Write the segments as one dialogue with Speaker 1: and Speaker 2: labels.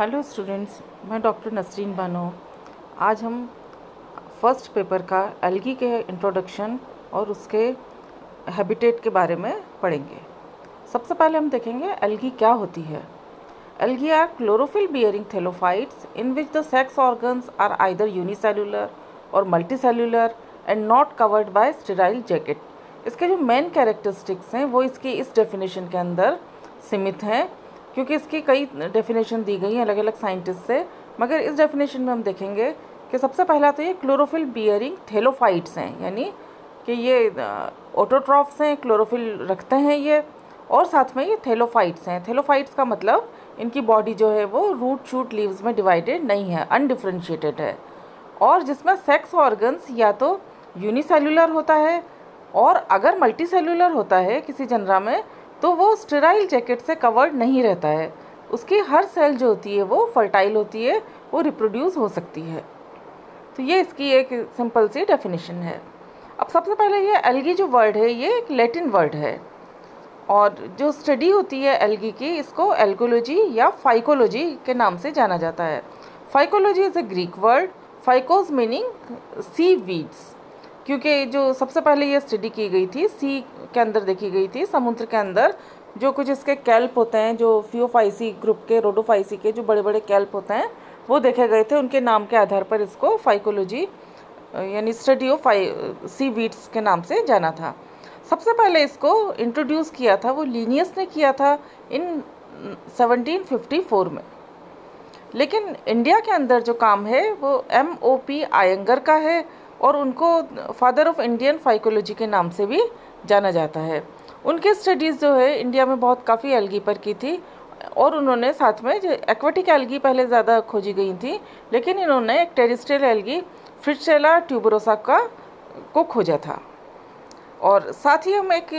Speaker 1: Hello students, मैं doctor Nasreen Bano. आज हम फर्स्ट पेपर का एल्गी के इंट्रोडक्शन और उसके हैबिटेट के बारे में पढ़ेंगे। सबसे पहले हम देखेंगे एल्गी क्या होती है। Algae are chlorophyll bearing thallophytes in which the sex organs are either unicellular or multicellular and not covered by sterile jacket. इसके जो मेन कैरेक्टरिस्टिक्स हैं वो इसकी इस डेफिनेशन के अंदर सीमित हैं, क्योंकि इसकी कई डेफिनेशन दी गई हैं अलग अलग साइंटिस्ट से। मगर इस डेफिनेशन में हम देखेंगे कि सबसे पहला तो ये क्लोरोफिल बियरिंग थैलोफाइट्स हैं, यानी कि ये ऑटोट्रॉफ्स हैं, क्लोरोफिल रखते हैं ये, और साथ में ये थैलोफाइट्स हैं। थैलोफाइट्स का मतलब इनकी बॉडी जो है वो रूट शूट लीव्स में डिवाइडेड नहीं है, अनडिफ्रेंशिएटेड है, और जिसमें सेक्स ऑर्गन्स या तो यूनिसेल्युलर होता है और अगर मल्टीसेल्युलर होता है किसी जनरा में तो वो स्टेराइल जैकेट से कवर्ड नहीं रहता है। उसकी हर सेल जो होती है वो फर्टाइल होती है, वो रिप्रोड्यूस हो सकती है। तो ये इसकी एक सिंपल सी डेफिनेशन है। अब सबसे पहले ये एल्गी जो वर्ड है ये एक लैटिन वर्ड है, और जो स्टडी होती है एल्गी की इसको एल्गोलॉजी या फाइकोलॉजी के नाम से जाना जाता है। Phycology is a Greek word, phykos meaning sea weeds, क्योंकि जो सबसे पहले ये स्टडी की गई थी सी के अंदर देखी गई थी, समुद्र के अंदर जो कुछ इसके कैल्प होते हैं, जो फियोफाइसी ग्रुप के, रोडोफाइसी के जो बड़े बड़े कैल्प होते हैं वो देखे गए थे। उनके नाम के आधार पर इसको फाइकोलॉजी यानी स्टडी ऑफ सी वीड्स के नाम से जाना था। सबसे पहले इसको इंट्रोड्यूस किया था वो लीनियस ने किया था इन 1754 में। लेकिन इंडिया के अंदर जो काम है वो MOP आयंगर का है, और उनको फादर ऑफ इंडियन फाइकोलॉजी के नाम से भी जाना जाता है। उनके स्टडीज़ जो है इंडिया में बहुत काफ़ी एल्गी पर की थी, और उन्होंने साथ में जो एक्वाटिक एल्गी पहले ज़्यादा खोजी गई थी, लेकिन इन्होंने एक टेरेस्ट्रियल एल्गी फ्रिट्जेला ट्यूबरोसा को खोजा था। और साथ ही हम एक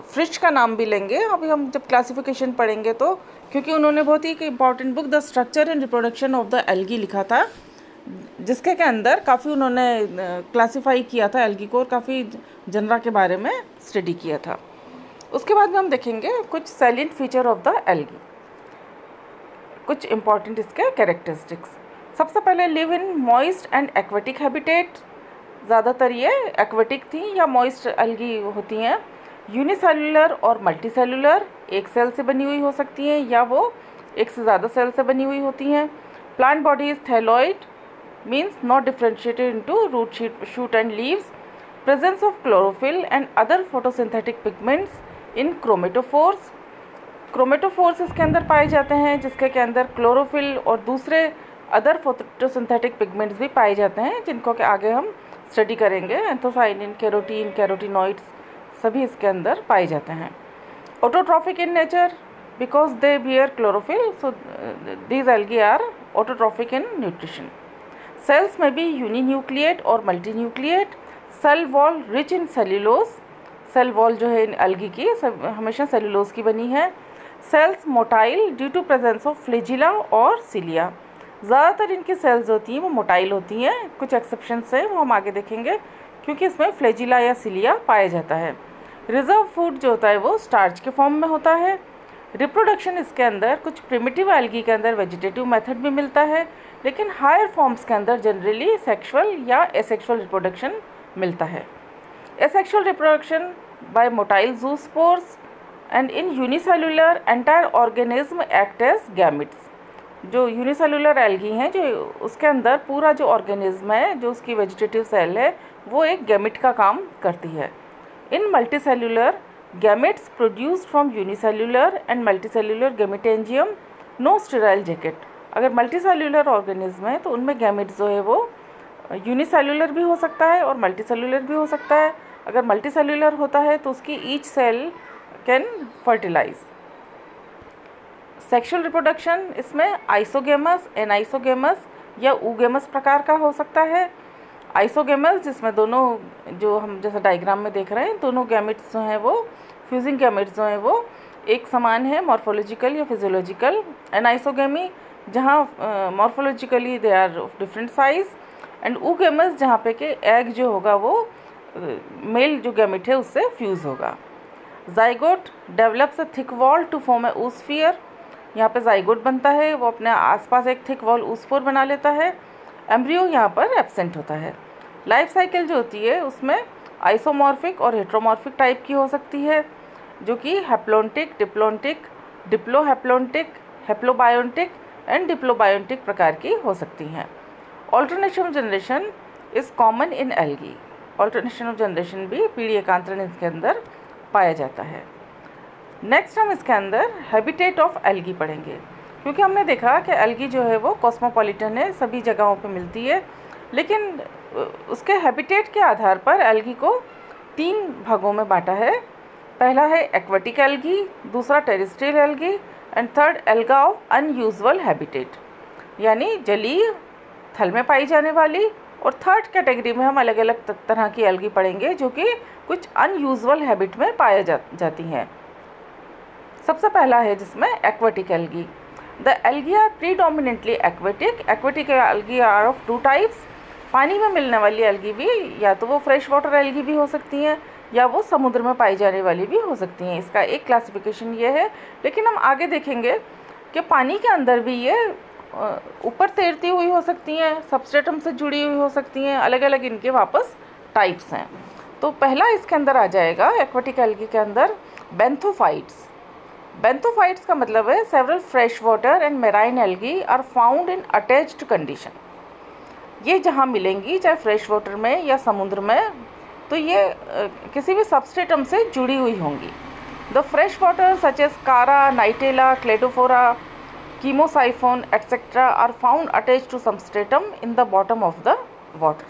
Speaker 1: फ्रिश का नाम भी लेंगे अभी हम जब क्लासिफिकेशन पढ़ेंगे तो, क्योंकि उन्होंने बहुत ही important book the structure and reproduction of the algae लिखा था, जिसके के अंदर काफ़ी उन्होंने क्लासिफाई किया था एल्गी को और काफ़ी जनरा के बारे में स्टडी किया था। उसके बाद में हम देखेंगे कुछ salient feature of the algae, कुछ इंपॉर्टेंट इसके कैरेक्टरिस्टिक्स। सबसे पहले live in moist and aquatic habitat, ज़्यादातर ये एक्वेटिक थी या मॉइस्ट एल्गी होती हैं। यूनिसेल्युलर और मल्टीसेल्युलर, एक सेल से बनी हुई हो सकती हैं या वो एक से ज़्यादा सेल से बनी हुई होती हैं। Plant body is thalloid means not differentiated into root shoot and leaves. Presence of chlorophyll and other photosynthetic pigments in chromatophores. Chromatophores इसके अंदर पाए जाते हैं, जिसके के अंदर क्लोरोफिल और दूसरे अदर फोटोसिंथेटिक पिगमेंट्स भी पाए जाते हैं, जिनको के आगे हम स्टडी करेंगे। एंथोसाइनिन, कैरोटीन, कैरोटिनॉइड्स सभी इसके अंदर पाए जाते हैं। Autotrophic in nature because they bear chlorophyll, so these algae are autotrophic in nutrition. Cells may be uninucleate और multinucleate. Cell wall rich in cellulose. Cell wall जो है एल्गी की हमेशा सेलुलोज की बनी है। Cells motile due to presence of flagella और cilia. ज़्यादातर इनकी सेल्स होती हैं वो मोटाइल होती हैं, कुछ एक्सेप्शंस हैं वो हम आगे देखेंगे, क्योंकि इसमें फ्लैजिला या सिलिया पाया जाता है। रिजर्व फूड जो होता है वो स्टार्च के फॉर्म में होता है। रिप्रोडक्शन इसके अंदर कुछ प्रिमिटिव एल्गी के अंदर वेजिटेटिव मेथड भी मिलता है, लेकिन हायर फॉर्म्स के अंदर जनरली सेक्सुअल या एसेक्सुअल रिप्रोडक्शन मिलता है। Asexual reproduction by motile zoospores and in unicellular entire organism act as gametes. जो यूनिसेल्युलर एल्गी हैं जो उसके अंदर पूरा जो ऑर्गेनिज्म है, जो उसकी वेजिटेटिव सेल है, वो एक गैमिट का काम करती है। In multicellular gametes produced from unicellular and multicellular gametangium, no sterile jacket. अगर मल्टीसेल्युलर ऑर्गेनिज्म है तो उनमें गैमेट्स जो है वो यूनिसेल्युलर भी हो सकता है और मल्टीसेल्युलर भी हो सकता है। अगर मल्टीसेल्युलर होता है तो उसकी each cell can fertilize. Sexual reproduction इसमें आइसोगेमस, एनाइसोगेमस या ऊगेमस प्रकार का हो सकता है। आइसोगेमस जिसमें दोनों जो हम जैसा डायग्राम में देख रहे हैं दोनों गैमेट्स जो हैं वो फ्यूजिंग गैमेट्स जो हैं वो एक समान है मॉर्फोलॉजिकल या फिजियोलॉजिकल। एनाइसोगेमी जहाँ morphologically they are of different size, and oogamous जहाँ पे कि एग जो होगा वो मेल जो गैमेट है उससे फ्यूज़ होगा। Zygote develops a thick wall to form a oosphere. यहाँ पे जाइगोट बनता है, वो अपने आसपास एक थिक वॉल ऊसपोर बना लेता है। एम्ब्रियो यहाँ पर एब्सेंट होता है। लाइफ साइकिल जो होती है उसमें आइसोमॉर्फिक और हेट्रोमॉर्फिक टाइप की हो सकती है, जो कि हैप्लोन्टिक, डिप्लोन्टिक, डिप्लोहैप्लोन्टिक, हैप्लोबायोन्टिक एंड डिप्लोबायोन्टिक प्रकार की हो सकती हैं। Alternation of generation is common in algae. Alternation of generation भी पीढ़ी एकांतरण इसके अंदर पाया जाता है। नेक्स्ट हम इसके अंदर हैबिटेट ऑफ एल्गी पढ़ेंगे, क्योंकि हमने देखा कि एल्गी जो है वो कॉस्मोपॉलिटन है, सभी जगहों पे मिलती है, लेकिन उसके हैबिटेट के आधार पर एल्गी को 3 भागों में बांटा है। पहला है एक्वेटिक एल्गी, दूसरा terrestrial algae and third alga of unusual habitat, यानी जलीय थल में पाई जाने वाली। और थर्ड कैटेगरी में हम अलग अलग तरह की एल्गी पढ़ेंगे जो कि कुछ अनयूजुअल हैबिट में पाए जाती हैं। सबसे पहला है जिसमें aquatic algae. The algae are predominantly aquatic. Aquatic algae are of 2 types. पानी में मिलने वाली एल्गी भी या तो वो फ्रेश वाटर एल्गी भी हो सकती हैं या वो समुद्र में पाई जाने वाली भी हो सकती हैं। इसका एक क्लासिफिकेशन ये है, लेकिन हम आगे देखेंगे कि पानी के अंदर भी ये ऊपर तैरती हुई हो सकती हैं, सबस्ट्रेटम से जुड़ी हुई हो सकती हैं, अलग अलग इनके वापस टाइप्स हैं। तो पहला इसके अंदर आ जाएगा एक्वेटिक एल्गी के अंदर बेंथोफाइट्स। बेंथोफाइट्स का मतलब है several fresh water and marine algae are found in attached condition. ये जहाँ मिलेंगी चाहे फ्रेश वाटर में या समुद्र में, तो ये किसी भी सबस्ट्रेटम से जुड़ी हुई होंगी। The fresh water such as Chara, Nitella, Cladophora, chemosiphon etc. are found attached to substratum in the bottom of the water.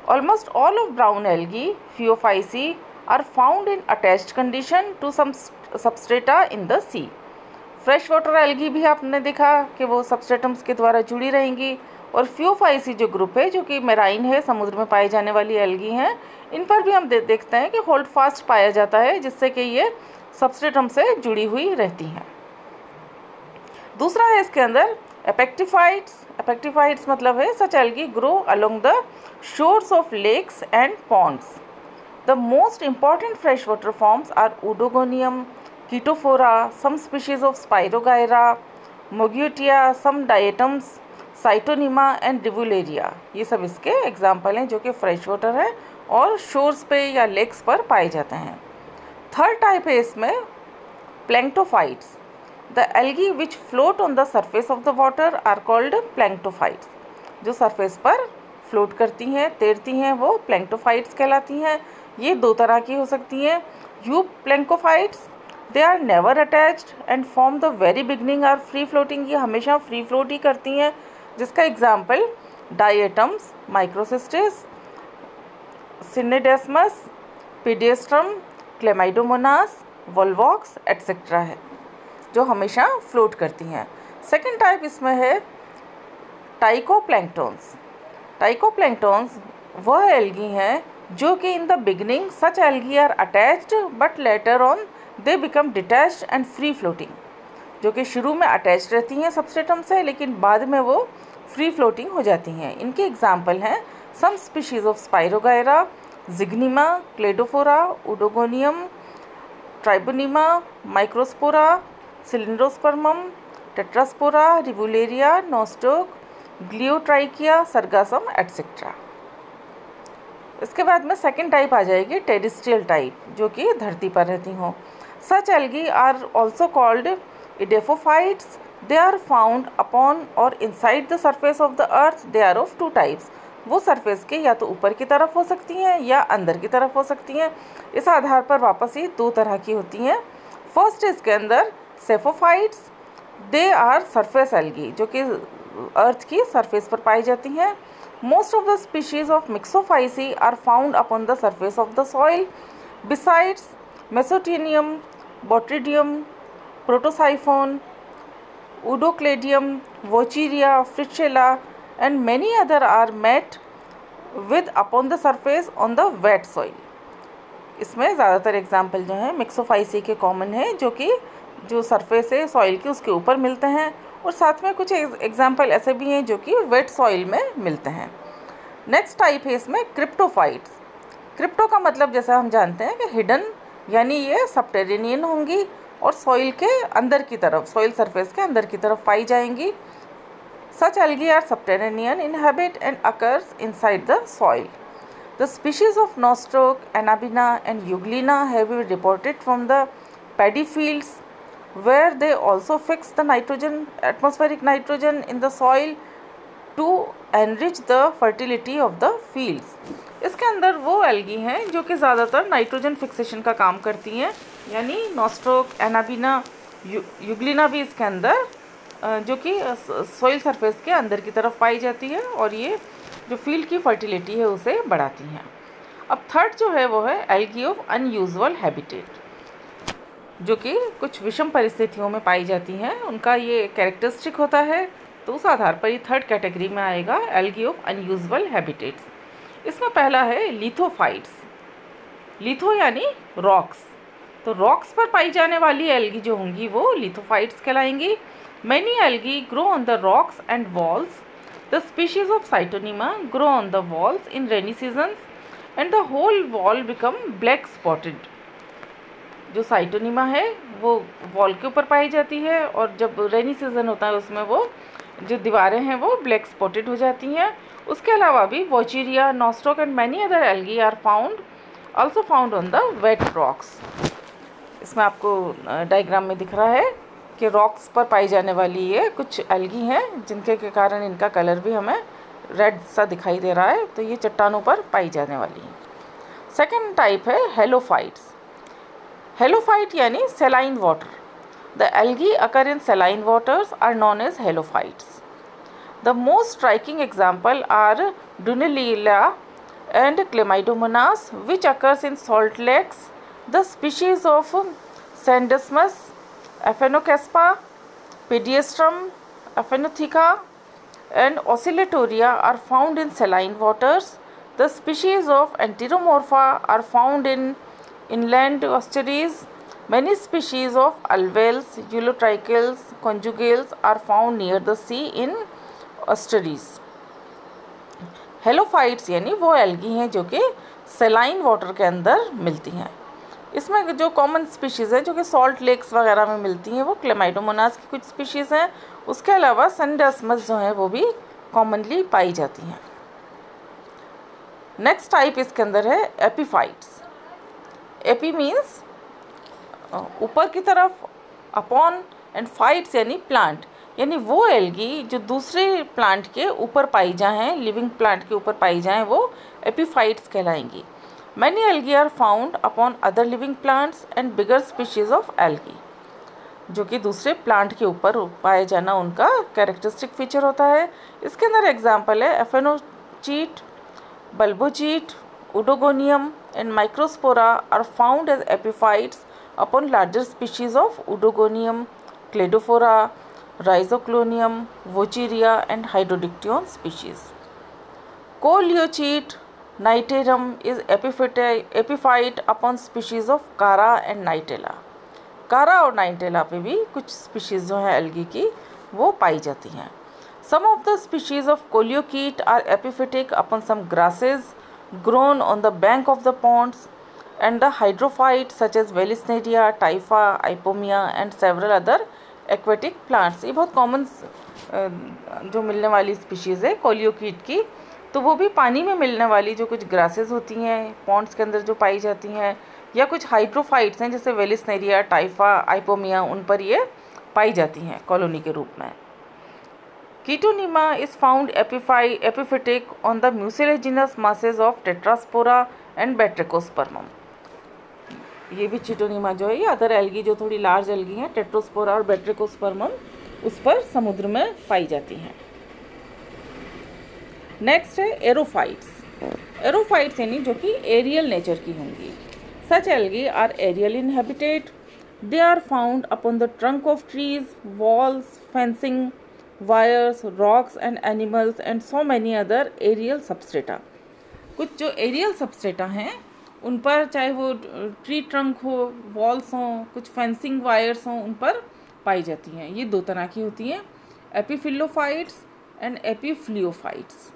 Speaker 1: Almost all of brown algae, Phaeophyceae, are found in attached condition to some substrata in the sea. Fresh water algae भी आपने देखा कि वो सबस्ट्रेटम्स के द्वारा जुड़ी रहेंगी, और फियोफाइसी जो ग्रुप है जो कि मेराइन है, समुद्र में पाई जाने वाली एल्गी हैं, इन पर भी हम देखते हैं कि होल्ड फास्ट पाया जाता है, जिससे कि ये सबस्ट्रेटम से जुड़ी हुई रहती हैं। दूसरा है इसके अंदर एपेक्टिफाइट्स। एपेक्टिफाइट्स मतलब है such algae grow along the shores of lakes and ponds. The most important fresh water forms are Oedogonium, Chaetophora, some species of Spirogyra, Mougeotia, some diatoms, Scytonema and Rivularia. ये सब इसके एग्जाम्पल हैं जो कि fresh water है और shores पे या लेक्स पर पाए जाते हैं। थर्ड टाइप है इसमें planktophytes. The algae which float on the surface of the water are called planktonophytes. जो सरफेस पर फ्लोट करती हैं, तैरती हैं, वो प्लैंक्टोफाइट्स कहलाती हैं। ये 2 तरह की हो सकती हैं। Euplanktophytes, they are never attached and from the very beginning are free floating. ये हमेशा फ्री फ्लोट ही करती हैं, जिसका example diatoms, Microcystis, Scenedesmus, Pediastrum, Chlamydomonas, Volvox etcetera है, जो हमेशा फ्लोट करती हैं। सेकेंड टाइप इसमें है टाइकोप्लैंक्टन्स। टाइकोप्लैंक्टन्स वह एल्गी हैं जो कि in the beginning such algae are attached but later on they become detached and free floating. जो कि शुरू में अटैच्ड रहती हैं सबस्ट्रेटम से, लेकिन बाद में वो फ्री फ्लोटिंग हो जाती हैं। इनके एग्जाम्पल हैं some species of Spirogyra, Zygnema, Cladophora, Oedogonium, Tribonema, Microspora, Cylindrospermum, Tetraspora, Rivularia, Nostoc, Gloeotrichia, Sargassum etcetera. इसके बाद में सेकेंड टाइप आ जाएगी टेरेस्ट्रियल टाइप, जो कि धरती पर रहती हों। Such algae are also called edaphophytes. They are found upon or inside the surface of the earth. They are of 2 types. वो सरफेस के या तो ऊपर की तरफ हो सकती हैं या अंदर की तरफ हो सकती हैं। इस आधार पर वापस ही 2 तरह की होती हैं। फर्स्ट इसके अंदर saprophytes, they are surface algae, जो कि अर्थ की सरफेस पर पाई जाती हैं। Most of the species of Myxophyceae are found upon the surface of the soil. Besides Mesotaenium, Botrydium, Protosiphon, Oedocladium, Vaucheria, Fritschiella and many other are met with upon the surface on the wet soil. इसमें ज़्यादातर example जो हैं Myxophyceae के common है, जो surface है soil की उसके ऊपर मिलते हैं, और साथ में कुछ एग्जाम्पल ऐसे भी हैं जो कि वेट सॉइल में मिलते हैं। नेक्स्ट टाइप है इसमें क्रिप्टो का मतलब जैसा हम जानते हैं कि हिडन, यानी ये सबटेरेनियन होंगी। और सॉइल के अंदर की तरफ, सॉइल सरफेस के अंदर की तरफ पाई जाएंगी। Such algae are subterranean, inhabit and occurs inside the soil. The species of Nostoc, Anabaena and Euglena have been reported from the paddy fields, where they also fix the nitrogen, atmospheric nitrogen in the soil to enrich the fertility of the fields. इसके अंदर वो algae हैं जो कि ज़्यादातर nitrogen fixation का काम करती हैं, यानी नॉस्ट्रोक, एनाबीना, यूग्लिना भी इसके अंदर जो कि सॉइल सरफेस के अंदर की तरफ पाई जाती है और ये जो फील्ड की फर्टिलिटी है उसे बढ़ाती हैं। अब थर्ड जो है वो है एल्गी ऑफ अनयूजुअल हैबिटेट, जो कि कुछ विषम परिस्थितियों में पाई जाती हैं, उनका ये कैरेक्टरिस्टिक होता है, तो उस आधार पर ये थर्ड कैटेगरी में आएगा एल्गी ऑफ अनयूजुअल हैबिटेट्स। इसमें पहला है लिथोफाइट्स। लिथो यानी रॉक्स, तो रॉक्स पर पाई जाने वाली एल्गी जो होंगी वो lithophytes कहलाएंगी। Many algae grow on the rocks and walls. The species of Cytonema grow on the walls in rainy seasons and the whole wall become black spotted. जो Scytonema है वो वॉल के ऊपर पाई जाती है और जब रेनी सीजन होता है उसमें वो जो दीवारें हैं वो ब्लैक स्पॉटेड हो जाती हैं। उसके अलावा भी Vaucheria, Nostoc and many other algae are also found on the wet rocks. इसमें आपको डायग्राम में दिख रहा है कि रॉक्स पर पाई जाने वाली ये कुछ एल्गी हैं जिनके के कारण इनका कलर भी हमें रेड सा दिखाई दे रहा है, तो ये चट्टानों पर पाई जाने वाली है। सेकेंड टाइप है हेलोफाइट्स। हेलोफाइट यानी saline water. The algae occur in saline waters are known as halophytes. The most striking example are Dunaliella and Chlamydomonas which occurs in salt lakes. The species of Scenedesmus, Aphaenochaspa, Pediastrum, Aphaenotheca and Oscillatoria are found in saline waters. The species of Enteromorpha are found in inland estuaries. Many species of alveoles, eulotrichals, conjugales are found near the sea in estuaries. Halophytes यानी वो algae हैं जो कि saline water के अंदर मिलती हैं। इसमें जो कॉमन स्पीशीज़ है जो कि सॉल्ट लेक्स वगैरह में मिलती हैं वो क्लेमाइडोमोनास की कुछ स्पीशीज़ हैं। उसके अलावा सनडस्मस जो हैं वो भी कॉमनली पाई जाती हैं। नेक्स्ट टाइप इसके अंदर है एपीफाइट्स। एपी मीन्स ऊपर की तरफ, अपॉन एंड फाइट्स यानी प्लांट, यानी वो एल्गी जो दूसरे प्लांट के ऊपर पाई जाएँ, लिविंग प्लांट के ऊपर पाई जाएँ, वो epiphytes कहलाएंगी। Many algae are found upon other living plants and bigger species of algae, जो कि दूसरे प्लांट के ऊपर पाए जाना उनका कैरेक्टरिस्टिक फीचर होता है। इसके अंदर एग्जांपल है Aphanochaete, Bulbochaete, Oedogonium and Microspora are found as epiphytes upon larger species of Oedogonium, Cladophora, Rhizoclonium, Vaucheria and Hydrodictyon species. Coleochaete Niterum is epiphyte upon species of Cara and Nightella. Cara और Nightella पे भी कुछ species जो हैं algae की वो पाई जाती हैं। Some of the species of Coleochaete are epiphytic upon some grasses grown on the bank of the ponds, and the hydrophytes such as Vallisneria, Typha, Ipomia and several other aquatic plants। ये बहुत common जो मिलने वाली species है Coleochaete की, तो वो भी पानी में मिलने वाली जो कुछ ग्रासेस होती हैं पॉन्ड्स के अंदर जो पाई जाती हैं, या कुछ हाइड्रोफाइट्स हैं जैसे वेलिस्नेरिया, टाइफा, आइपोमिया, उन पर ये पाई जाती हैं कॉलोनी के रूप में। Chaetonema is found epiphytic on the mucilaginous masses of Tetraspora and Batrachospermum. ये भी चीटोनिमा जो है ये अदर एल्गी जो थोड़ी लार्ज एल्गी हैं, टेट्रोस्पोरा और बैट्रिकोस्पर्मम, उस पर समुद्र में पाई जाती हैं। नेक्स्ट है एरोफाइट्स। एरोफाइट्स यानी जो कि एरियल नेचर की होंगी। Such algae are aerial in habitat. They are found upon the trunk of trees, walls, fencing, wires, rocks and animals and so many other aerial substrata. कुछ जो एरियल सबस्ट्रेटा हैं उन पर, चाहे वो ट्री ट्रंक हो, वॉल्स हों, कुछ फेंसिंग वायर्स हों, उन पर पाई जाती हैं। ये दो तरह की होती हैं, एपीफिलोफाइट्स and एपीफ्लियोफाइट्स।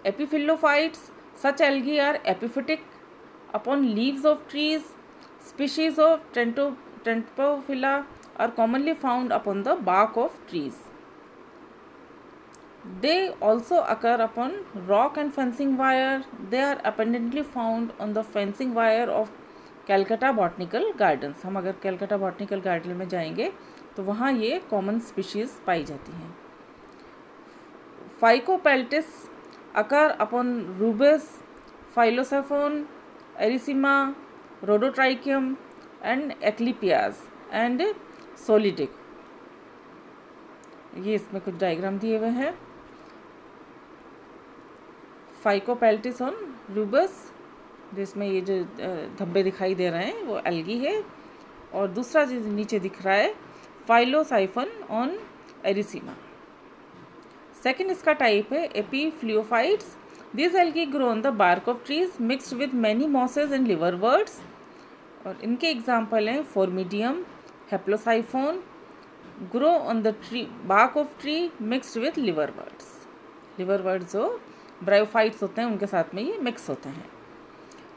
Speaker 1: Epiphyllophytes, such algae are epiphytic upon leaves of trees. Species of Tentophylla are commonly found upon the bark of trees. They also occur upon rock and fencing wire. They are abundantly found on the fencing wire of Calcutta Botanical Gardens. हम अगर Calcutta botanical garden में जाएंगे तो वहाँ ये common species पाई जाती हैं. Phycopeltis occur upon rubus, Phylosophone, Erythema, Rhodotrichum and Eclipias and Solidic. ये इसमें कुछ डायग्राम दिए हुए हैं. फाइकोपेल्टिस ऑन रूबस, जिसमें ये जो धब्बे दिखाई दे रहे हैं वो एल्गी है, और दूसरा जो नीचे दिख रहा है फाइलोसाइफन ऑन एरिसीमा. सेकेंड इसका टाइप है epiphloeophytes. This algae grow on the bark of trees mixed with many mosses and liverworts, और इनके एग्जाम्पल हैं Phormidium, Hapalosiphon, grow on the tree bark of tree mixed with liverworts. Liverworts जो bryophytes होते हैं उनके साथ में ये मिक्स होते हैं.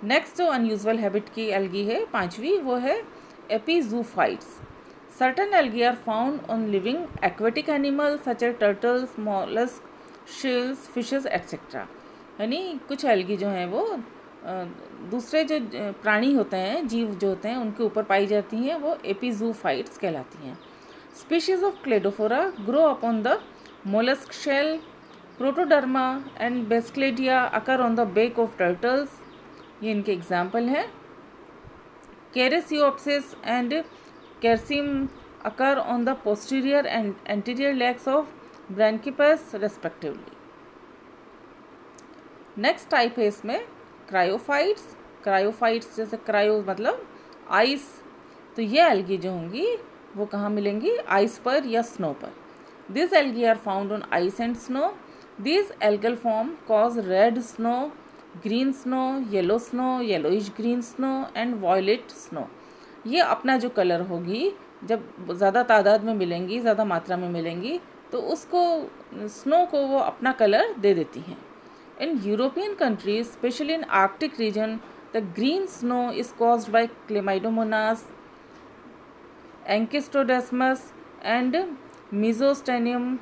Speaker 1: नेक्स्ट जो अनयूजुअल हैबिट की एल्गी है पांचवी, वो है एपीजूफाइट्स. Certain algae are found on living aquatic animals such as turtles, mollusks, shells, fishes, etc. यानी कुछ एल्गी जो हैं वो दूसरे जो प्राणी होते हैं, जीव जो होते हैं, उनके ऊपर पाई जाती हैं, वो एपीजूफाइट्स कहलाती हैं. Species of Cladophora grow upon the mollusc shell. Protoderma and Basicladia occur on the back of turtles. ये इनके एग्जाम्पल हैं. Characiopsis and Kersim occur on the posterior and anterior legs of Branchippus respectively. Next type है इसमें cryophytes. Cryophytes जैसे cryo मतलब ice, तो ये algae जो होंगी वो कहाँ मिलेंगी? आइस पर या स्नो पर. This algae are found on ice and snow. This algal form cause red snow, green snow, yellow snow, yellowish green snow and violet snow. ये अपना जो कलर होगी जब ज़्यादा तादाद में मिलेंगी, ज़्यादा मात्रा में मिलेंगी, तो उसको स्नो को वो अपना कलर दे देती हैं. In European countries specially in Arctic region the green snow is caused by Chlamydomonas, Ankistrodesmus and Mesotaenium.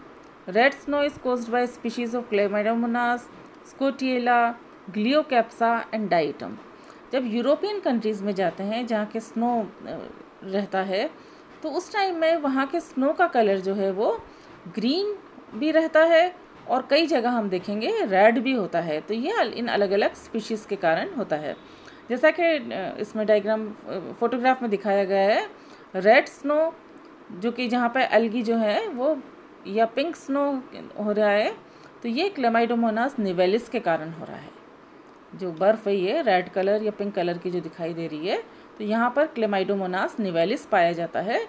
Speaker 1: Red snow is caused by species of Chlamydomonas, Scotiella, Gloeocapsa and diatom. जब European countries में जाते हैं जहाँ के snow रहता है, तो उस टाइम में वहाँ के स्नो का कलर जो है वो ग्रीन भी रहता है, और कई जगह हम देखेंगे रेड भी होता है. तो ये इन अलग अलग स्पीशीज़ के कारण होता है. जैसा कि इसमें डायग्राम फोटोग्राफ में दिखाया गया है, रेड स्नो जो कि जहाँ पे एल्गी जो है वो, या पिंक स्नो हो रहा है, तो ये क्लेमाइडोमोनास निवेलिस के कारण हो रहा है. जो बर्फ़ है ये रेड कलर या पिंक कलर की जो दिखाई दे रही है, तो यहाँ पर क्लेमाइडोमोनास निवेलिस पाया जाता है,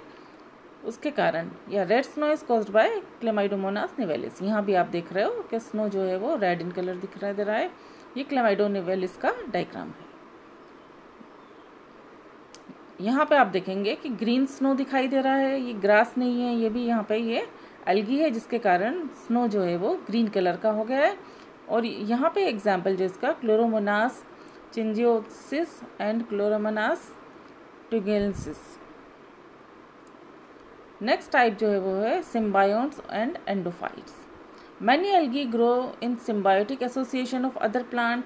Speaker 1: उसके कारण. या red snow is caused by Chlamydomonas nivalis. यहाँ भी आप देख रहे हो कि स्नो जो है वो रेड इन कलर दिखाई दे रहा है. ये क्लेमाइडो निवेलिस का डायग्राम है. यहाँ पे आप देखेंगे कि ग्रीन स्नो दिखाई दे रहा है. ये ग्रास नहीं है, ये भी यहाँ पे ये एल्गी है, जिसके कारण स्नो जो है वो ग्रीन कलर का हो गया है. और यहाँ पे एग्जाम्पल जो इसका Chloromonas chenangoensis and Chloromonas tughillensis. Next type जो है वो है symbionts and endophytes. Many algae grow in symbiotic association of other plant.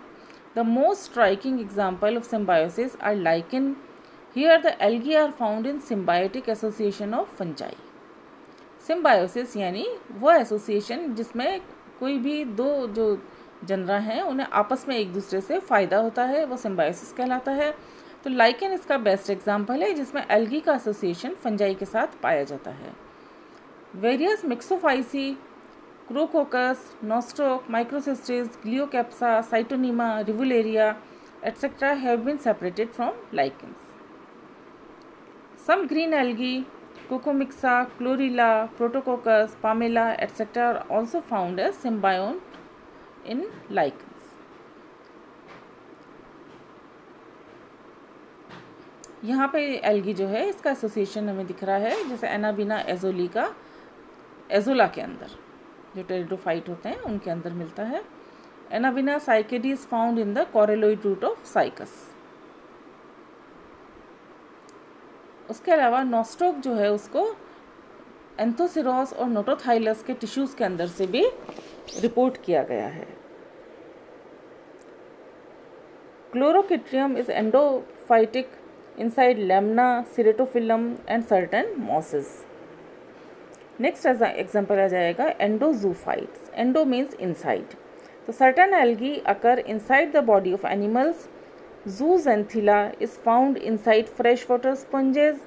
Speaker 1: The most striking example of symbiosis are lichen. Here the algae are found in symbiotic association of fungi. Symbiosis यानी वो association जिसमें कोई भी दो जो genre हैं उन्हें आपस में एक दूसरे से फ़ायदा होता है, वो सिम्बायोसिस कहलाता है. तो लाइकेन इसका बेस्ट एग्जाम्पल है जिसमें एल्गी का एसोसिएशन फंजाई के साथ पाया जाता है. Various Myxophyceae, Chroococcus, Nostoc, Microcystis, Gloeocapsa, Scytonema, Rivularia etcetera have been separated from lichens. Some green algae, Cucumixa, Chlorella, Protococcus, Pamela, etc. are also found as symbiont in lichens. यहाँ पे algae जो है इसका एसोसिएशन हमें दिख रहा है जैसे एनाबिना एजोली का एजोला के अंदर जो टेरिडोफाइट होते हैं उनके अंदर मिलता है. Anabaena cycadeae is found in the coralloid root of Cycas. उसके अलावा नॉस्टॉक जो है उसको एंथोसिरोस और नोटोथाइलस के टिश्यूज़ के अंदर से भी रिपोर्ट किया गया है। Chlorochytrium is endophytic inside lamina, ceratophyllum and certain mosses. Next example आ जाएगा एंडोजूफाइट्स। Endo means inside. तो certain algae occur inside the body of animals. Zooxanthellae is found inside freshwater sponges.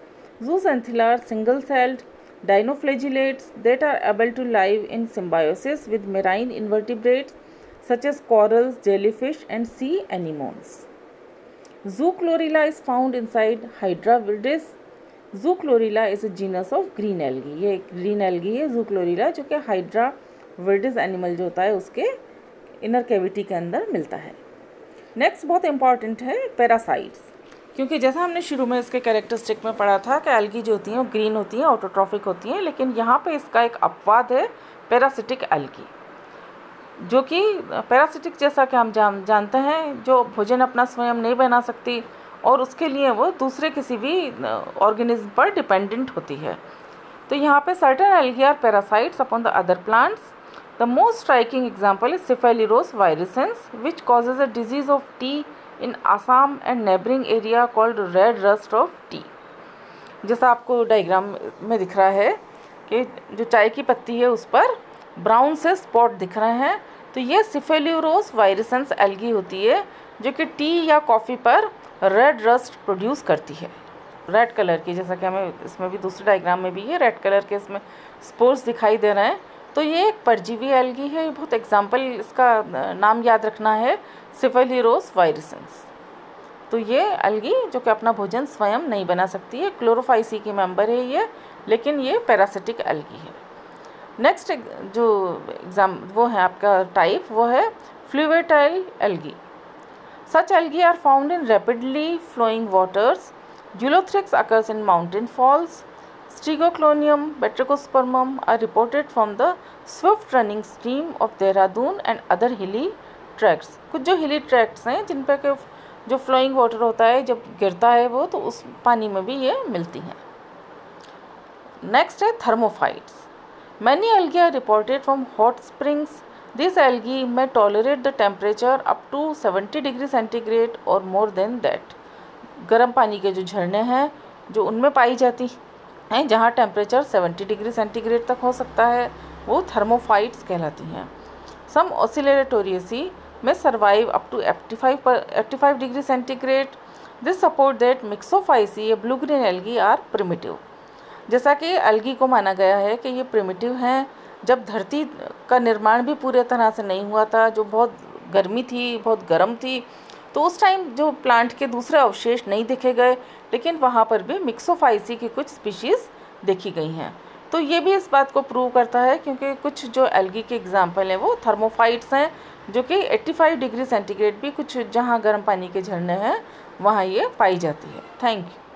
Speaker 1: Zooxanthellae are single-celled dinoflagellates that are able to live in symbiosis with marine invertebrates such as corals, jellyfish, and sea anemones. Zoochlorella is found inside Hydra viridis. Zoochlorella is a genus of green algae. ये green algae है Zoochlorella, जो कि Hydra viridis animal जो होता है उसके inner cavity के अंदर मिलता है। नेक्स्ट बहुत इंपॉर्टेंट है पैरासाइट्स, क्योंकि जैसा हमने शुरू में इसके कैरेक्टरिस्टिक में पढ़ा था कि एल्गी जो होती हैं वो ग्रीन होती हैं, ऑटोट्रॉफिक होती हैं, लेकिन यहाँ पे इसका एक अपवाद है पैरासिटिक एल्गी, जो कि पैरासिटिक जैसा कि हम जानते हैं जो भोजन अपना स्वयं नहीं बना सकती और उसके लिए वो दूसरे किसी भी ऑर्गेनिज्म पर डिपेंडेंट होती है। तो यहाँ पे certain algae are parasites upon the other plants. The most striking example is Cephalosporus virescens, which causes a disease of tea in Assam and neighboring area called red rust of tea। जैसा आपको diagram में दिख रहा है कि जो चाय की पत्ती है उस पर ब्राउन से स्पॉट दिख रहे हैं, तो ये Cephalosporus virescens एल्गी होती है जो कि टी या कॉफ़ी पर रेड रस्ट प्रोड्यूस करती है, रेड कलर की, जैसा कि हमें इसमें भी दूसरे डायग्राम में भी ये रेड कलर के इसमें स्पोर्स दिखाई दे रहे हैं। तो ये एक परजीवी एल्गी है। बहुत एग्जाम्पल इसका नाम याद रखना है Cephalosporus virescens। तो ये एल्गी जो कि अपना भोजन स्वयं नहीं बना सकती है, क्लोरोफाइसी की मेंबर है ये, लेकिन ये पैरासिटिक एल्गी है। नेक्स्ट जो वो है आपका टाइप, वो है fluviatile algae. Such algae are found in rapidly flowing waters. Ulothrix occurs in mountain falls. Strigoclonium, Batrachospermum are reported from the swift running stream of Dehradun and other hilly tracts। कुछ जो हिली tracts हैं जिन पे के जो flowing water होता है जब गिरता है वो, तो उस पानी में भी ये मिलती हैं। नेक्स्ट है thermophytes. Many algae are reported from hot springs. This algae may tolerate the temperature up to 70 degree centigrade और मोर देन दैट। गर्म पानी के जो झरने हैं जो उनमें पाई जाती हैं, जहाँ टेम्परेचर 70 डिग्री सेंटीग्रेड तक हो सकता है, वो थर्मोफाइट्स कहलाती हैं। सम ओसिलेटोरियसी में survive up to 85 degree centigrade. This support that Myxophyceae या blue green algae are primitive. जैसा कि एल्गी को माना गया है कि ये प्रिमिटिव हैं, जब धरती का निर्माण भी पूरे तरह से नहीं हुआ था, जो बहुत गर्मी थी, बहुत गर्म थी, तो उस टाइम जो प्लांट के दूसरे अवशेष नहीं देखे गए, लेकिन वहाँ पर भी मिक्सोफाइसी की कुछ स्पीशीज़ देखी गई हैं। तो ये भी इस बात को प्रूव करता है, क्योंकि कुछ जो एल्गी के एग्जाम्पल हैं वो थर्मोफाइट्स हैं, जो कि 85 डिग्री सेंटीग्रेड भी कुछ जहाँ गर्म पानी के झरने हैं वहाँ ये पाई जाती है। Thank you.